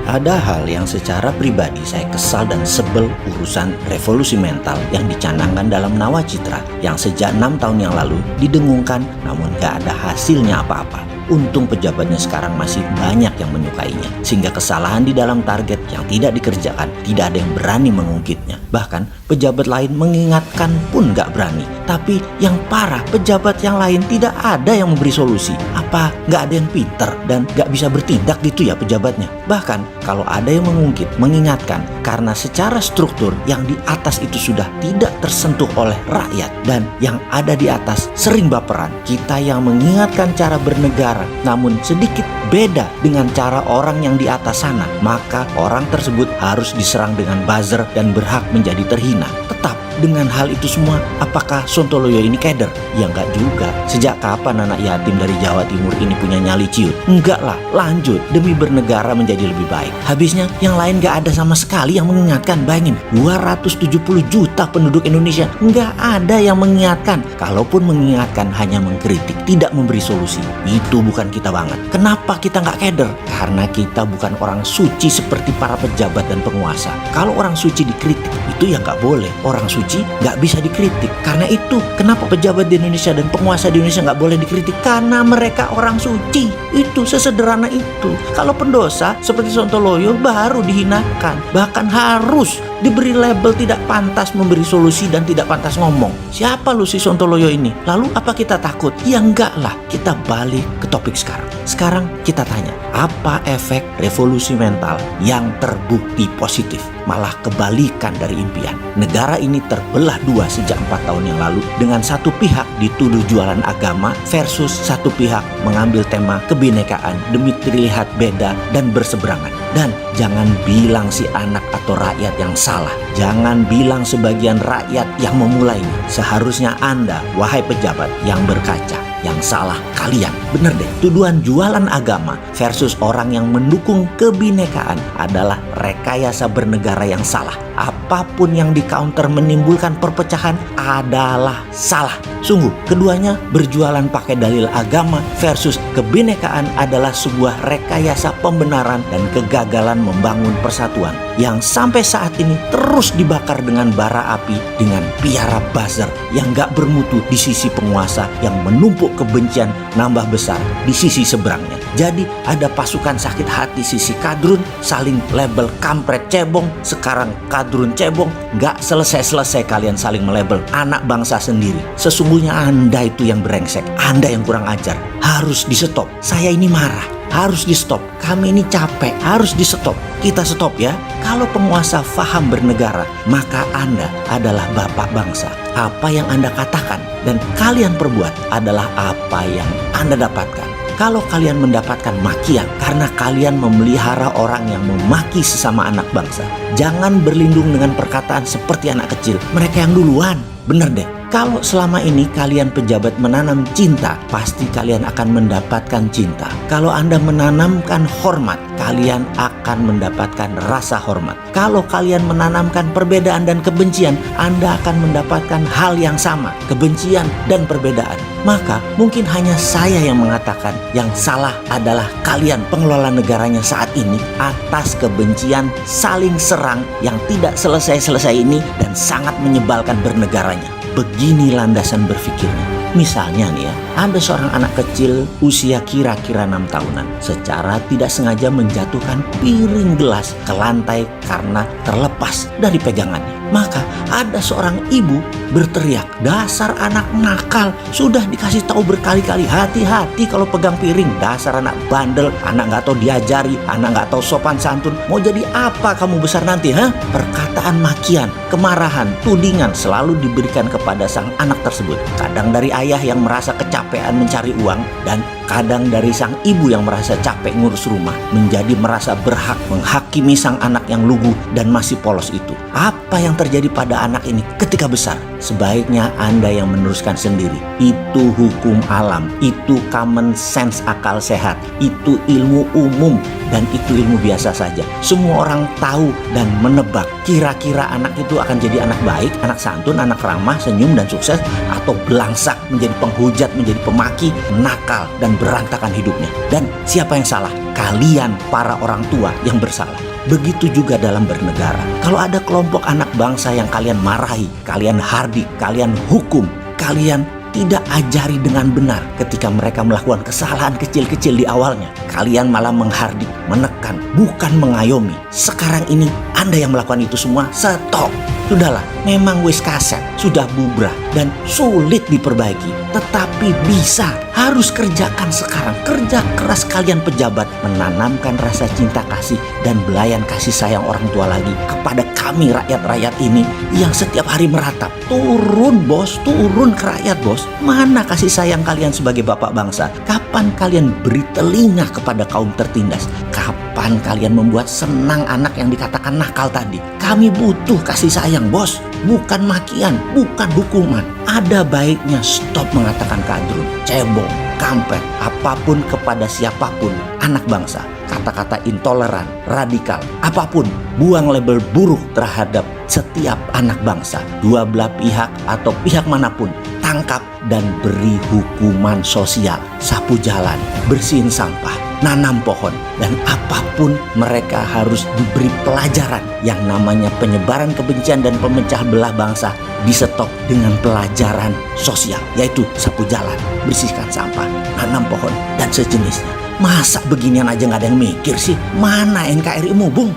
Ada hal yang secara pribadi saya kesal dan sebel urusan revolusi mental yang dicanangkan dalam Nawacitra yang sejak 6 tahun yang lalu didengungkan namun gak ada hasilnya apa-apa. Untung pejabatnya sekarang masih banyak yang menyukainya, sehingga kesalahan di dalam target yang tidak dikerjakan tidak ada yang berani mengungkitnya. Bahkan pejabat lain mengingatkan pun gak berani. Tapi yang parah, pejabat yang lain tidak ada yang memberi solusi. Apa gak ada yang pinter dan gak bisa bertindak gitu ya pejabatnya? Bahkan kalau ada yang mengungkit, mengingatkan, karena secara struktur yang di atas itu sudah tidak tersentuh oleh rakyat dan yang ada di atas sering baperan. Kita yang mengingatkan cara bernegara namun sedikit beda dengan cara orang yang di atas sana, maka orang tersebut harus diserang dengan buzzer dan berhak menjadi terhina. Tetap dengan hal itu semua, apakah Sontoloyo ini keder? Ya enggak juga. Sejak kapan anak yatim dari Jawa Timur ini punya nyali ciut? Enggak lah, lanjut demi bernegara menjadi lebih baik. Habisnya yang lain gak ada sama sekali yang mengingatkan. Bayangin, 270 juta penduduk Indonesia, enggak ada yang mengingatkan. Kalaupun mengingatkan hanya mengkritik, tidak memberi solusi. Itu bukan kita banget. Kenapa kita gak keder? Karena kita bukan orang suci seperti para pejabat dan penguasa. Kalau orang suci dikritik, itu ya gak boleh. Orang suci gak bisa dikritik. Karena itu kenapa pejabat di Indonesia dan penguasa di Indonesia gak boleh dikritik? Karena mereka orang suci. Itu sesederhana itu. Kalau pendosa seperti Sontoloyo baru dihinakan, bahkan harus diberi label tidak pantas memberi solusi dan tidak pantas ngomong. Siapa lu si Sontoloyo ini? Lalu apa kita takut? Ya enggak lah. Kita balik ke topik sekarang. Sekarang kita tanya, apa efek revolusi mental yang terbukti positif? Malah kebalikan dari impian. Negara ini terbelah dua sejak 4 tahun yang lalu, dengan satu pihak dituduh jualan agama versus satu pihak mengambil tema kebinekaan demi terlihat beda dan berseberangan. Dan jangan bilang si anak atau rakyat yang salah. Jangan bilang sebagian rakyat yang memulainya. Seharusnya Anda, wahai pejabat yang berkaca, yang salah kalian. Bener deh, tuduhan jualan agama versus orang yang mendukung kebinekaan adalah rekayasa bernegara yang salah. Apapun yang di-counter menimbulkan perpecahan adalah salah. Sungguh, keduanya berjualan pakai dalil agama versus kebinekaan adalah sebuah rekayasa pembenaran dan kegagalan membangun persatuan yang sampai saat ini terus dibakar dengan bara api dengan piara buzzer yang gak bermutu di sisi penguasa yang menumpuk kebencian nambah besar di sisi seberangnya. Jadi ada pasukan sakit hati sisi kadrun saling label kampret cebong. Sekarang kadrun cebong, gak selesai-selesai kalian saling melabel anak bangsa sendiri. Sesungguhnya Anda itu yang brengsek, Anda yang kurang ajar. Harus di stop. Saya ini marah, harus di stop. Kami ini capek, harus di stop. Kita stop ya. Kalau penguasa faham bernegara, maka Anda adalah bapak bangsa. Apa yang Anda katakan dan kalian perbuat adalah apa yang Anda dapatkan. Kalau kalian mendapatkan makian karena kalian memelihara orang yang memaki sesama anak bangsa, jangan berlindung dengan perkataan seperti anak kecil. Mereka yang duluan. Bener deh. Kalau selama ini kalian pejabat menanam cinta, pasti kalian akan mendapatkan cinta. Kalau Anda menanamkan hormat, kalian akan mendapatkan rasa hormat. Kalau kalian menanamkan perbedaan dan kebencian, Anda akan mendapatkan hal yang sama, kebencian dan perbedaan. Maka mungkin hanya saya yang mengatakan yang salah adalah kalian pengelola negaranya saat ini atas kebencian saling serang yang tidak selesai-selesai ini dan sangat menyebalkan bernegaranya. Begini landasan berpikirnya. Misalnya nih ya, ada seorang anak kecil usia kira-kira 6 tahunan secara tidak sengaja menjatuhkan piring gelas ke lantai karena terlepas dari pegangannya. Maka ada seorang ibu berteriak, "Dasar anak nakal, sudah dikasih tahu berkali-kali, hati-hati kalau pegang piring. Dasar anak bandel, anak gak tahu diajari, anak gak tahu sopan santun. Mau jadi apa kamu besar nanti, ha?" Perkataan makian, kemarahan, tudingan selalu diberikan kepada sang anak tersebut. Kadang dari ayah yang merasa kecapean mencari uang, dan kadang dari sang ibu yang merasa capek ngurus rumah, menjadi merasa berhak menghakimi sang anak yang lugu dan masih polos itu. Apa yang terjadi pada anak ini ketika besar? Sebaiknya Anda yang meneruskan sendiri. Itu hukum alam, itu common sense, akal sehat, itu ilmu umum dan itu ilmu biasa saja. Semua orang tahu dan menebak kira-kira anak itu akan jadi anak baik, anak santun, anak ramah, senyum dan sukses, atau belangsak menjadi penghujat, menjadi pemaki, nakal dan berantakan hidupnya. Dan siapa yang salah? Kalian para orang tua yang bersalah. Begitu juga dalam bernegara. Kalau ada kelompok anak bangsa yang kalian marahi, kalian hardik, kalian hukum, kalian tidak ajari dengan benar ketika mereka melakukan kesalahan kecil-kecil di awalnya. Kalian malah menghardik, menekan, bukan mengayomi. Sekarang ini Anda yang melakukan itu semua, stop. Sudahlah, memang wis kaset, sudah bubrah dan sulit diperbaiki. Tetapi bisa, harus kerjakan sekarang. Kerja keras kalian pejabat, menanamkan rasa cinta kasih dan belayan kasih sayang orang tua lagi kepada kami rakyat-rakyat ini yang setiap hari meratap. Turun bos, turun ke rakyat bos. Mana kasih sayang kalian sebagai bapak bangsa? Kapan kalian beri telinga kepada kaum tertindas? Kapan kalian membuat senang anak yang dikatakan nakal tadi? Kami butuh kasih sayang bos, bukan makian, bukan hukuman. Ada baiknya stop mengatakan kadrun, cebong, kampret, apapun kepada siapapun anak bangsa. Kata-kata intoleran, radikal, apapun, buang label buruk terhadap setiap anak bangsa. Dua belah pihak atau pihak manapun, tangkap dan beri hukuman sosial. Sapu jalan, bersihin sampah, nanam pohon, dan apapun mereka harus diberi pelajaran. Yang namanya penyebaran kebencian dan pemecah belah bangsa di stop dengan pelajaran sosial, yaitu sapu jalan, bersihkan sampah, nanam pohon, dan sejenisnya. Masa beginian aja gak ada yang mikir sih? Mana NKRI-mu, Bung?